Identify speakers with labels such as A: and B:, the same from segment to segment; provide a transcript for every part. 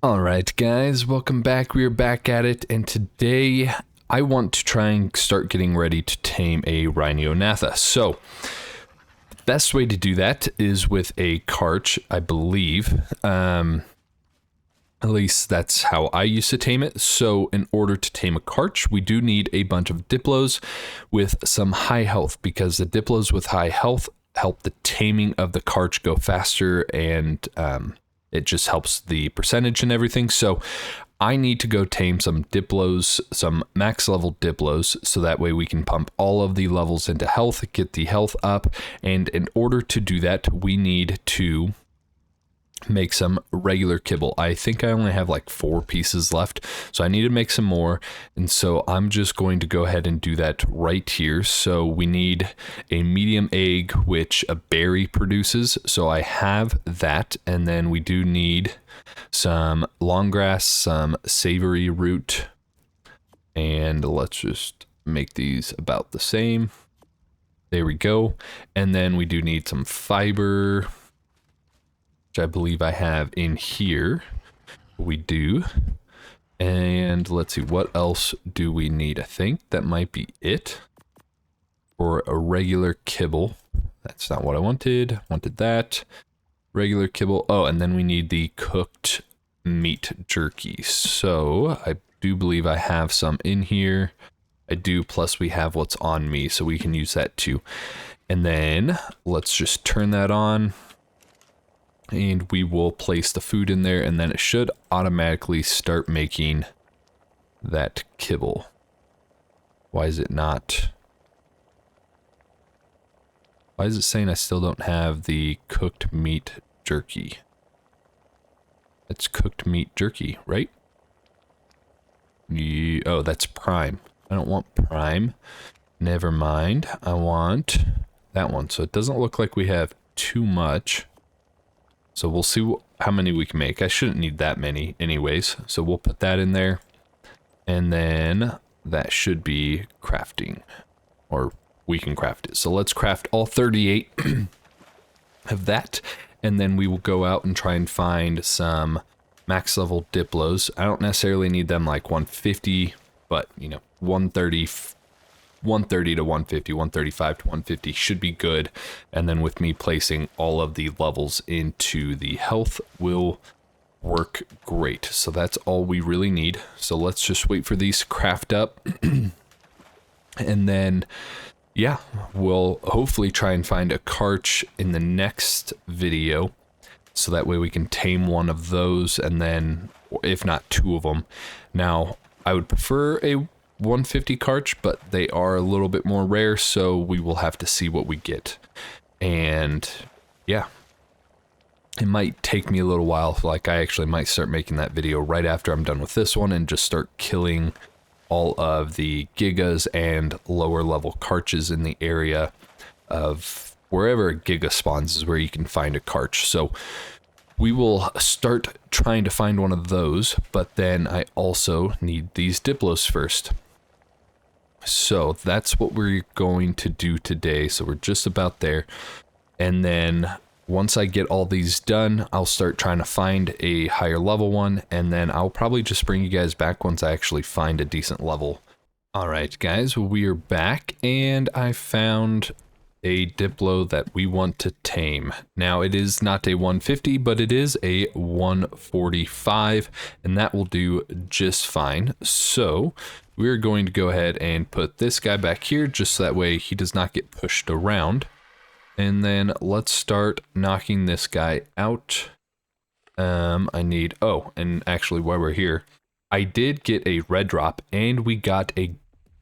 A: Alright guys, welcome back. We are back at it, and today I want to try and start getting ready to tame a Rhiniothatha. So, the best way to do that is with a Karch, I believe. At least that's how I used to tame it. So in order to tame a Karch, we do need a bunch of Diplos with some high health, because the Diplos with high health help the taming of the Karch go faster, and it just helps the percentage and everything. So I need to go tame some Diplos, some max level Diplos, so that way we can pump all of the levels into health, get the health up. And in order to do that, we need to make some regular kibble. I think I only have like 4 pieces left, so I need to make some more, and so I'm just going to go ahead and do that right here. So we need a medium egg, which a berry produces, so I have that. And then we do need some long grass, some savory root, and let's just make these about the same. There we go. And then we do need some fiber, which I believe I have in here. We do. And let's see, what else do we need? I think that might be it for a regular kibble. That's not what I wanted. I wanted that. Regular kibble. Oh, and then we need the cooked meat jerky. So I do believe I have some in here. I do, plus we have what's on me, so we can use that too. And then let's just turn that on, and we will place the food in there, and then it should automatically start making that kibble. Why is it not? Why is it saying I still don't have the cooked meat jerky? It's cooked meat jerky, right? Oh, that's prime. I don't want prime. Never mind. I want that one. So it doesn't look like we have too much. So we'll see how many we can make. I shouldn't need that many anyways. So we'll put that in there. And then that should be crafting. Or we can craft it. So let's craft all 38 of that. And then we will go out and try and find some max level Diplos. I don't necessarily need them like 150, but you know, 130 to 150, 135 to 150 should be good. And then with me placing all of the levels into the health will work great. So that's all we really need. So let's just wait for these to craft up. And then, yeah, we'll hopefully try and find a Karch in the next video, so that way we can tame one of those, and then, if not 2 of them. Now, I would prefer a 150 Karch, but they are a little bit more rare, so we will have to see what we get. And yeah, it might take me a little while. Like, I actually might start making that video right after I'm done with this one, and just start killing all of the Gigas and lower level Karches in the area of wherever a Giga spawns is where you can find a Karch. So we will start trying to find one of those, but then I also need these Diplos first. So that's what we're going to do today. So we're just about there. And then once I get all these done, I'll start trying to find a higher level one. And then I'll probably just bring you guys back once I actually find a decent level. All right, guys, we are back, and I found a Diplo that we want to tame. Now, it is not a 150, but it is a 145, and that will do just fine. So we're going to go ahead and put this guy back here, just so that way he does not get pushed around. And then let's start knocking this guy out. I need, oh, and actually while we're here, I did get a red drop, and we got a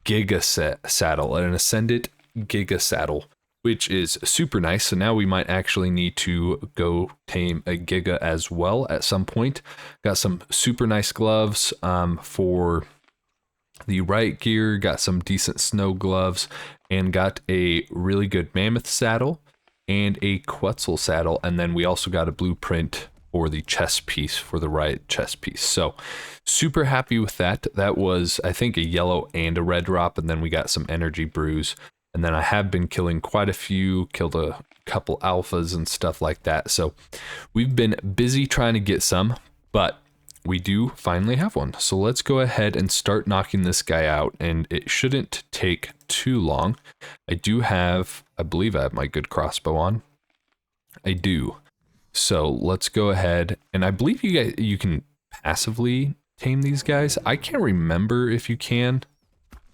A: Giga saddle, an Ascendant Giga saddle, which is super nice. So now we might actually need to go tame a Giga as well at some point. Got some super nice gloves for the riot gear, got some decent snow gloves, and got a really good mammoth saddle and a Quetzal saddle. And then we also got a blueprint for the chest piece, for the riot chest piece. So super happy with that. That was, I think, a yellow and a red drop, and then we got some energy brews. And then I have been killing quite a few, killed a couple alphas and stuff like that. So we've been busy trying to get some, but we do finally have one. So let's go ahead and start knocking this guy out, and it shouldn't take too long. I believe I have my good crossbow on. I do. So let's go ahead, and I believe you can passively tame these guys. I can't remember if you can.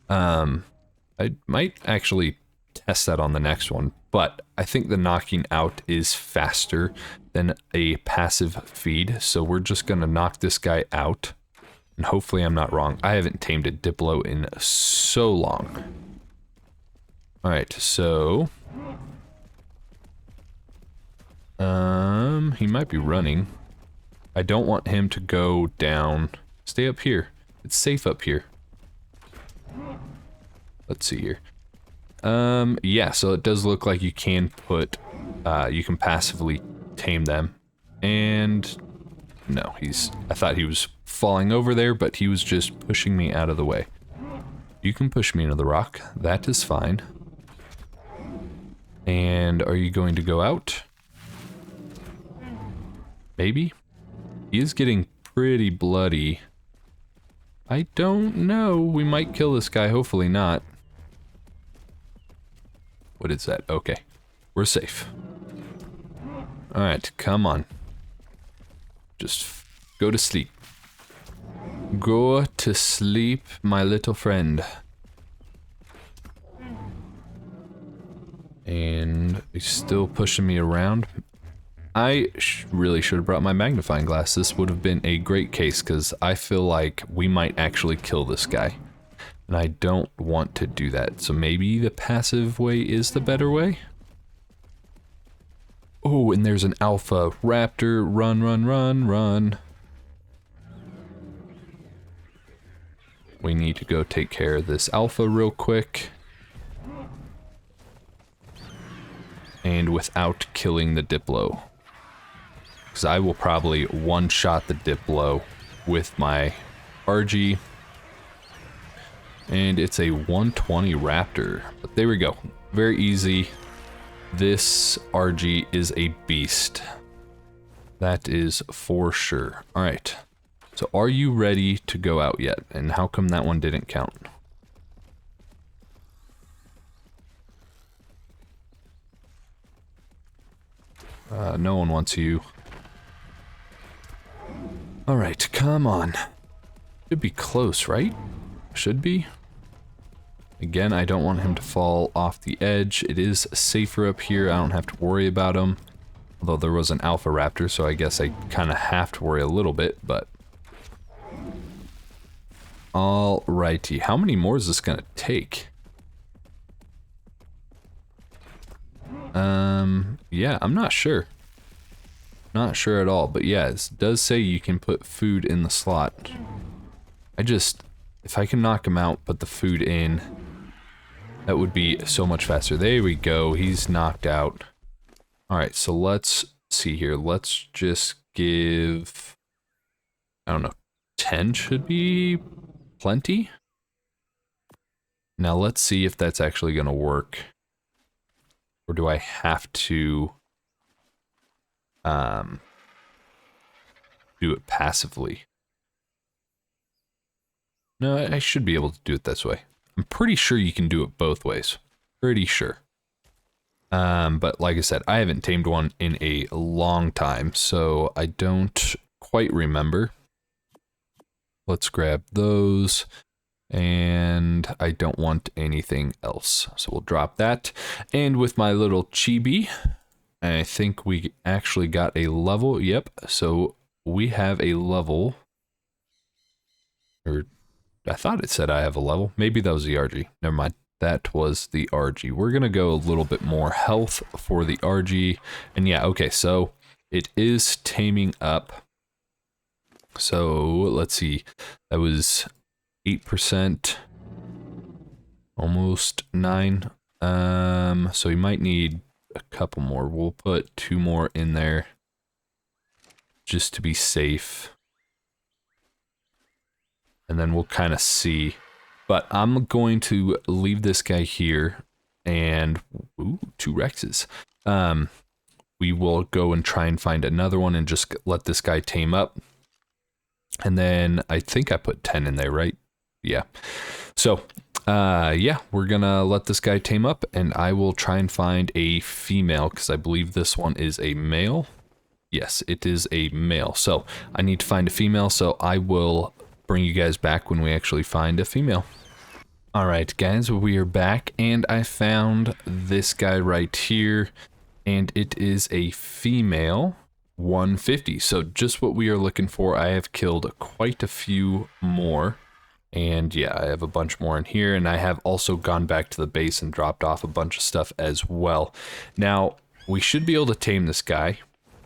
A: I might actually test that on the next one, but I think the knocking out is faster than a passive feed, so we're just gonna knock this guy out, and hopefully I'm not wrong. I haven't tamed a Diplo in so long. Alright, so he might be running. I don't want him to go down. Stay up here. It's safe up here. Let's see here. Yeah, so it does look like you can put, you can passively tame them. And no, I thought he was falling over there, but he was just pushing me out of the way. You can push me into the rock. That is fine. And are you going to go out? Maybe? He is getting pretty bloody. I don't know. We might kill this guy. Hopefully not. What is that? Okay. We're safe. Alright, come on. Just go to sleep. Go to sleep, my little friend. And he's still pushing me around. I really should have brought my magnifying glass. This would have been a great case, because I feel like we might actually kill this guy. And I don't want to do that. So maybe the passive way is the better way? Oh, and there's an alpha raptor. Run, run, run, run. We need to go take care of this alpha real quick. And without killing the Diplo. Because I will probably one-shot the Diplo with my RG. And it's a 120 Raptor. But there we go. Very easy. This RG is a beast. That is for sure. Alright. So are you ready to go out yet? And how come that one didn't count? No one wants you. Alright, come on. Should be close, right? Should be. Again, I don't want him to fall off the edge. It is safer up here. I don't have to worry about him. Although there was an alpha raptor, so I guess I kind of have to worry a little bit, but... Alrighty. How many more is this going to take? Yeah, I'm not sure. Not sure at all, but yeah, it does say you can put food in the slot. If I can knock him out, put the food in, that would be so much faster. There we go, he's knocked out. Alright, so let's see here. Let's just give, I don't know, 10 should be plenty? Now let's see if that's actually going to work. Or do I have to do it passively? No, I should be able to do it this way. I'm pretty sure you can do it both ways. Pretty sure. But like I said, I haven't tamed one in a long time, so I don't quite remember. Let's grab those. And I don't want anything else. So we'll drop that. And with my little chibi, I think we actually got a level. Yep. So we have a level. Or I thought it said I have a level. Maybe that was the RG. Never mind. That was the RG. We're going to go a little bit more health for the RG. And yeah, okay. So it is taming up. So let's see. That was 8%, almost 9. So we might need a couple more. We'll put 2 more in there just to be safe. And then we'll kind of see. But I'm going to leave this guy here and, ooh, 2 Rexes. We will go and try and find another one and just let this guy tame up. And then I think I put 10 in there, right? Yeah. So, yeah, we're gonna let this guy tame up, and I will try and find a female, because I believe this one is a male. Yes, it is a male. So I need to find a female, so I will bring you guys back when we actually find a female. Alright guys, we are back, and I found this guy right here, and it is a female 150. So just what we are looking for. I have killed quite a few more, and yeah, I have a bunch more in here, and I have also gone back to the base and dropped off a bunch of stuff as well. Now, we should be able to tame this guy,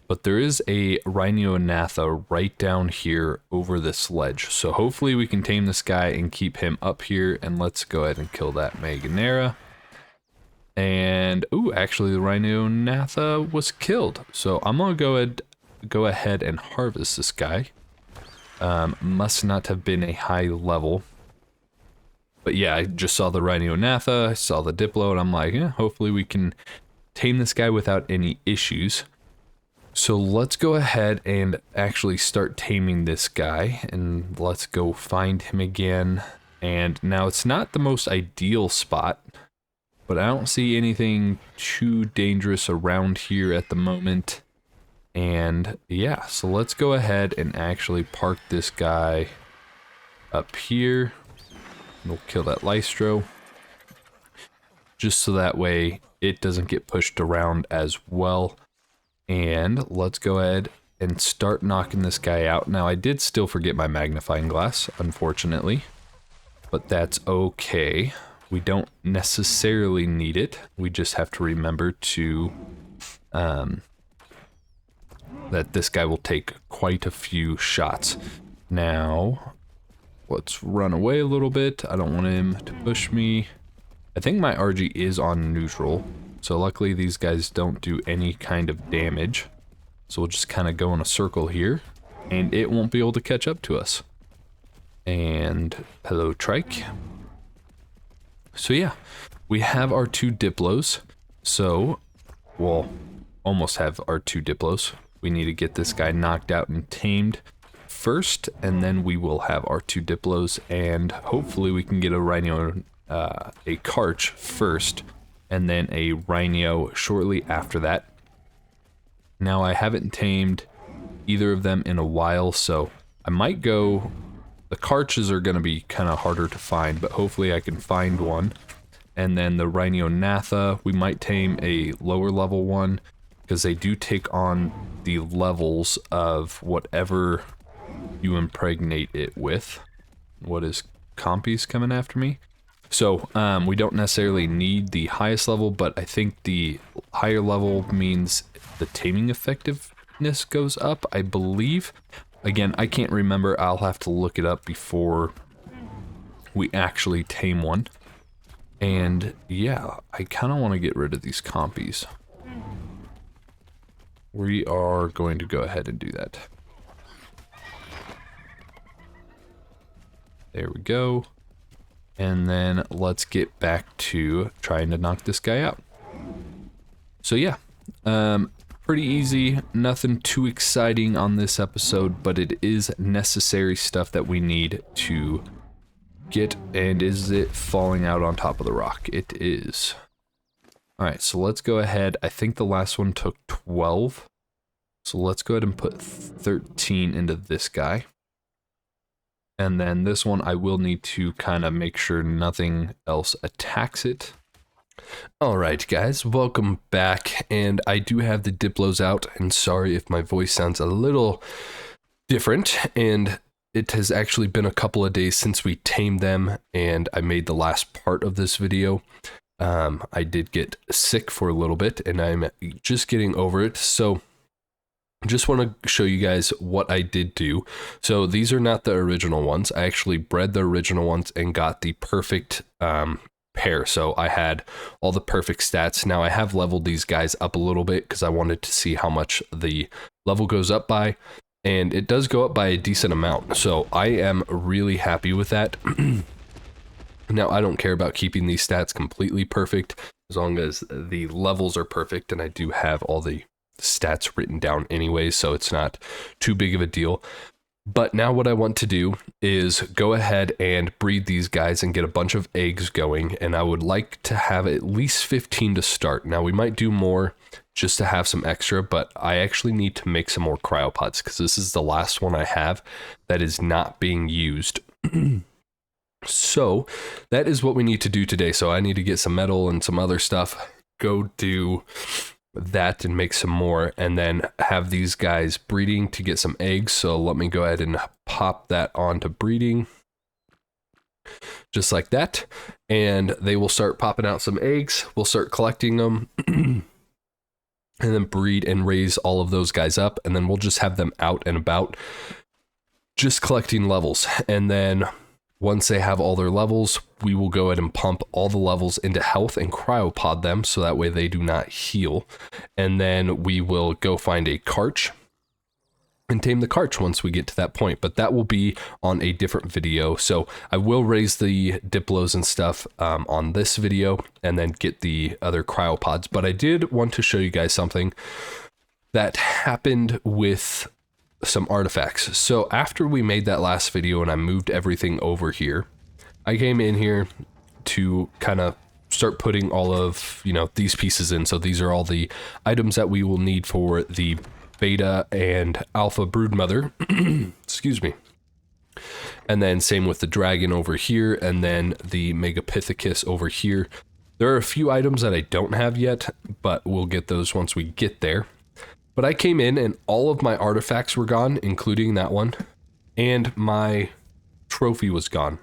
A: but there is a Rhino-Natha right down here over this ledge. So hopefully we can tame this guy and keep him up here. And let's go ahead and kill that Meganera. And, ooh, actually the Rhino-Natha was killed. So I'm going to go ahead and harvest this guy. Must not have been a high level. But yeah, I just saw the Rhino-Natha, I saw the Diplo, and I'm like, yeah, hopefully we can tame this guy without any issues. So let's go ahead and actually start taming this guy, and let's go find him again. And now it's not the most ideal spot, but I don't see anything too dangerous around here at the moment. And yeah, so let's go ahead and actually park this guy up here. We'll kill that Lystro, just so that way it doesn't get pushed around as well. And let's go ahead and start knocking this guy out. Now, I did still forget my magnifying glass, unfortunately, but that's okay. We don't necessarily need it. We just have to remember to, that this guy will take quite a few shots. Now, let's run away a little bit. I don't want him to push me. I think my RG is on neutral. So luckily these guys don't do any kind of damage. So we'll just kind of go in a circle here, and it won't be able to catch up to us. And hello, Trike. So yeah, we have our 2 Diplos. So we'll almost have our 2 Diplos. We need to get this guy knocked out and tamed first, and then we will have our 2 Diplos, and hopefully we can get a Rhino, a Karch first, and then a Rhino shortly after that. Now, I haven't tamed either of them in a while, so I might go... The Karches are going to be kind of harder to find, but hopefully I can find one. And then the Rhino-Natha, we might tame a lower level one, because they do take on the levels of whatever you impregnate it with. What is Compies coming after me? So, we don't necessarily need the highest level, but I think the higher level means the taming effectiveness goes up, I believe. Again, I can't remember. I'll have to look it up before we actually tame one. And yeah, I kind of want to get rid of these Compies. We are going to go ahead and do that. There we go. And then let's get back to trying to knock this guy out. So yeah, pretty easy, nothing too exciting on this episode, but it is necessary stuff that we need to get. And is it falling out on top of the rock? It is. Alright, so let's go ahead. I think the last one took 12. So let's go ahead and put 13 into this guy. And then this one, I will need to kind of make sure nothing else attacks it. Alright guys, welcome back, and I do have the Diplos out, and sorry if my voice sounds a little different, and it has actually been a couple of days since we tamed them, and I made the last part of this video. I did get sick for a little bit, and I'm just getting over it, so just want to show you guys what I did do. So these are not the original ones. I actually bred the original ones and got the perfect pair. So I had all the perfect stats. Now I have leveled these guys up a little bit because I wanted to see how much the level goes up by. And it does go up by a decent amount. So I am really happy with that. Now I don't care about keeping these stats completely perfect as long as the levels are perfect, and I do have all the stats written down anyway, so it's not too big of a deal. But now what I want to do is go ahead and breed these guys and get a bunch of eggs going. And I would like to have at least 15 to start. Now we might do more just to have some extra, but I actually need to make some more cryopods because this is the last one I have that is not being used. So that is what we need to do today. So I need to get some metal and some other stuff, go do that and make some more, and then have these guys breeding to get some eggs. So let me go ahead and pop that onto breeding just like that, and they will start popping out some eggs. We'll start collecting them and then breed and raise all of those guys up, and then we'll just have them out and about just collecting levels. And then once they have all their levels, we will go ahead and pump all the levels into health and cryopod them so that way they do not heal. And then we will go find a Karch and tame the Karch once we get to that point. But that will be on a different video. So I will raise the Diplos and stuff on this video and then get the other cryopods. But I did want to show you guys something that happened with some artifacts. So after we made that last video and I moved everything over here, I came in here to kind of start putting all of, these pieces in. So these are all the items that we will need for the beta and alpha broodmother. Excuse me. And then same with the dragon over here, and then the megapithecus over here. There are a few items that I don't have yet, but we'll get those once we get there. But I came in and all of my artifacts were gone, including that one, and my trophy was gone.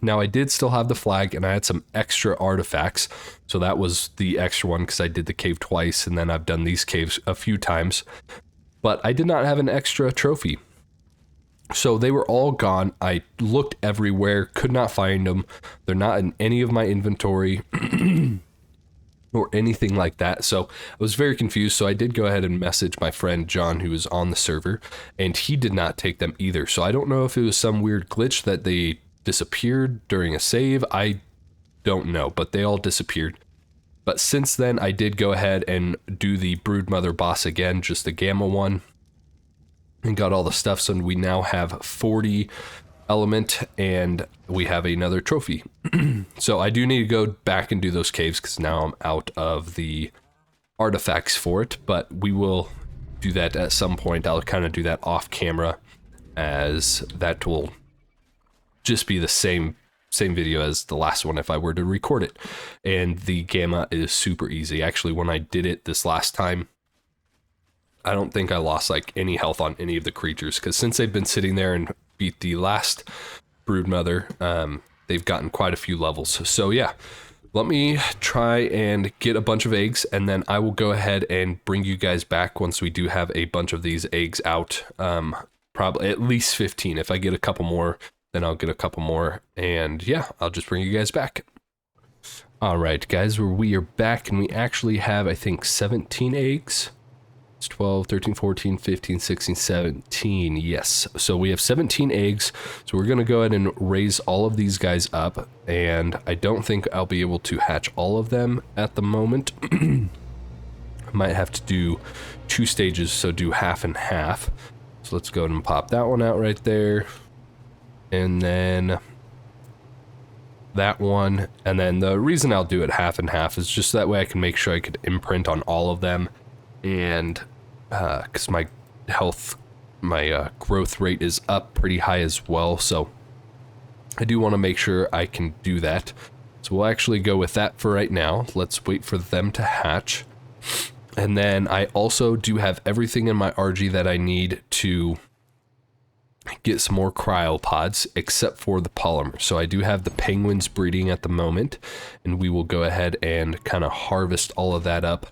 A: Now I did still have the flag and I had some extra artifacts. So that was the extra one because I did the cave twice and then I've done these caves a few times. But I did not have an extra trophy. So they were all gone. I looked everywhere, could not find them. They're not in any of my inventory. Or anything like that. So I was very confused. So I did go ahead and message my friend John, who was on the server, and he did not take them either. So I don't know if it was some weird glitch that they disappeared during a save. I don't know, but they all disappeared. But since then, I did go ahead and do the broodmother boss again, just the gamma one, and got all the stuff. So we now have 40 element and we have another trophy. So I do need to go back and do those caves because now I'm out of the artifacts for it, but we will do that at some point. I'll kind of do that off camera, as that will just be the same video as the last one if I were to record it. And the gamma is super easy. Actually, when I did it this last time, I don't think I lost like any health on any of the creatures, because since they've been sitting there and beat the last broodmother, they've gotten quite a few levels. So yeah, let me try and get a bunch of eggs, and then I will go ahead and bring you guys back once we do have a bunch of these eggs out. Probably at least 15. If I get a couple more, then I'll get a couple more, and yeah, I'll just bring you guys back. All right, guys, we are back, and we actually have, I think, 17 eggs. 12, 13, 14, 15, 16, 17. Yes. So we have 17 eggs. So we're going to go ahead and raise all of these guys up. And I don't think I'll be able to hatch all of them at the moment. I might have to do 2 stages. So do half and half. So let's go ahead and pop that one out right there. And then that one. And then the reason I'll do it half and half is just that way I can make sure I could imprint on all of them. And because my health, my growth rate is up pretty high as well, so I do want to make sure I can do that. So we'll actually go with that for right now. Let's wait for them to hatch. And then I also do have everything in my RG that I need to get some more cryopods, except for the polymer. So I do have the penguins breeding at the moment, and we will go ahead and kind of harvest all of that up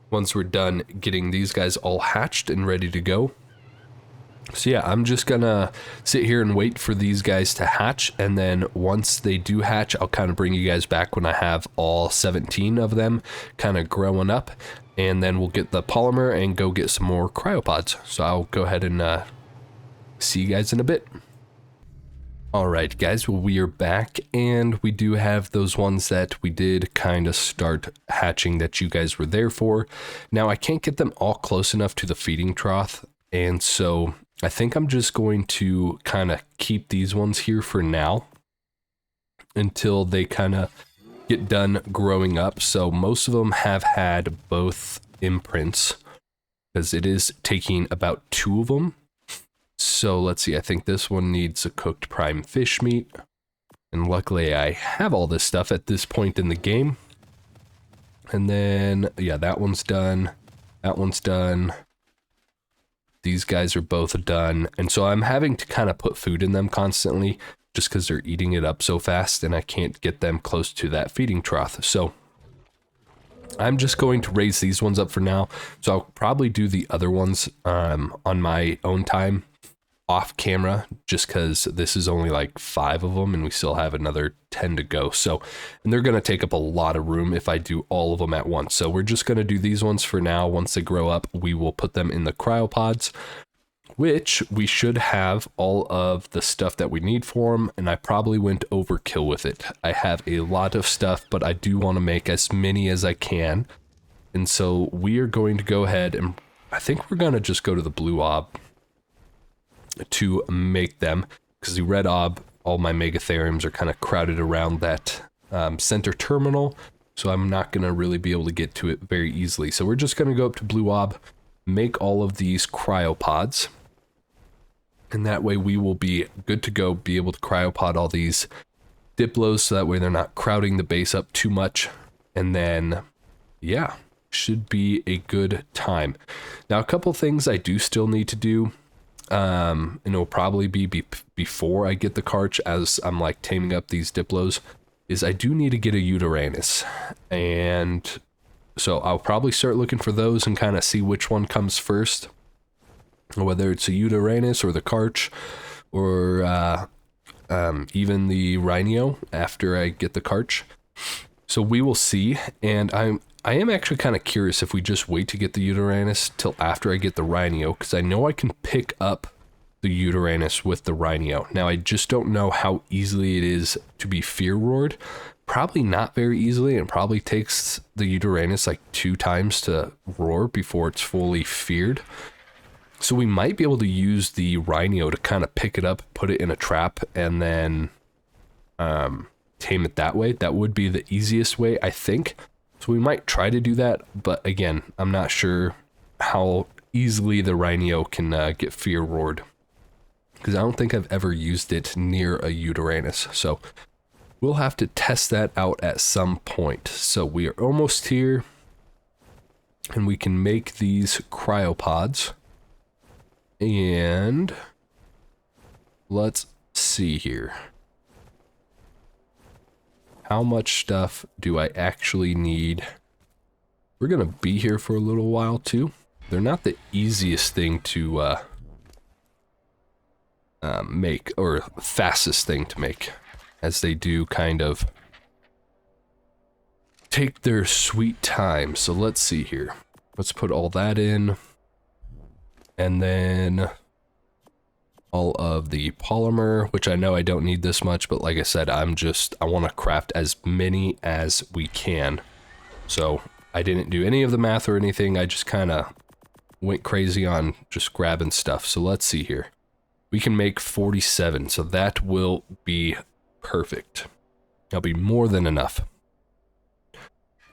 A: once we're done getting these guys all hatched and ready to go. So yeah, I'm just gonna sit here and wait for these guys to hatch, and then once they do hatch, I'll kind of bring you guys back when I have all 17 of them kind of growing up, and then we'll get the polymer and go get some more cryopods. So I'll go ahead and see you guys in a bit. Alright guys, well, we are back, and we do have those ones that we did kind of start hatching that you guys were there for. Now I can't get them all close enough to the feeding trough, and so I think I'm just going to kind of keep these ones here for now until they kind of get done growing up. So most of them have had both imprints because it is taking about 2 of them. So let's see, I think this one needs a cooked prime fish meat. And luckily I have all this stuff at this point in the game. And then, yeah, that one's done. That one's done. These guys are both done. And so I'm having to kind of put food in them constantly just because they're eating it up so fast and I can't get them close to that feeding trough. So I'm just going to raise these ones up for now. So I'll probably do the other ones on my own time off camera, just because this is only like 5 of them and we still have another 10 to go. So, and they're going to take up a lot of room if I do all of them at once. So we're just going to do these ones for now. Once they grow up, we will put them in the cryopods, which we should have all of the stuff that we need for them. And I probably went overkill with it. I have a lot of stuff, but I do want to make as many as I can. And so we are going to go ahead and I think we're going to just go to the blue ob to make them, because the red ob, all my megatheriums are kind of crowded around that center terminal, so I'm not going to really be able to get to it very easily. So we're just going to go up to blue ob, make all of these cryopods, and that way we will be good to go, be able to cryopod all these Diplos, so that way they're not crowding the base up too much. And then, yeah, should be a good time. Now, a couple things I do still need to do. And it'll probably be before I get the Karch, as I'm like taming up these Diplos, is I do need to get a Uranus. And so I'll probably start looking for those and kind of see which one comes first, whether it's a Uranus or the Karch, or even the Rhino after I get the Karch. So we will see. And I am actually kind of curious if we just wait to get the Uranus till after I get the Rhino, because I know I can pick up the Uranus with the Rhino. Now, I just don't know how easily it is to be fear roared. Probably not very easily, and probably takes the Uranus like 2 times to roar before it's fully feared. So we might be able to use the Rhino to kind of pick it up, put it in a trap, and then tame it that way. That would be the easiest way, I think. So we might try to do that, but again, I'm not sure how easily the Rhino can get fear roared, because I don't think I've ever used it near a Uranus. So we'll have to test that out at some point. So we are almost here, and we can make these cryopods. And let's see here. How much stuff do I actually need? We're going to be here for a little while too. They're not the easiest thing to make, or fastest thing to make, as they do kind of take their sweet time. So let's see here. Let's put all that in. And then all of the polymer, which I know I don't need this much, but like I said, I want to craft as many as we can. So I didn't do any of the math or anything. I just kind of went crazy on just grabbing stuff. So let's see here. We can make 47, so that will be perfect. That'll be more than enough.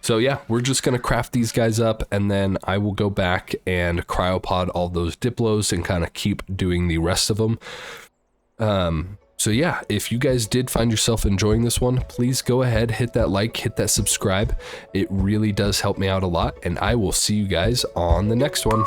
A: So yeah, we're just going to craft these guys up, and then I will go back and cryopod all those Diplos and kind of keep doing the rest of them. So yeah, if you guys did find yourself enjoying this one, please go ahead, hit that like, hit that subscribe. It really does help me out a lot, and I will see you guys on the next one.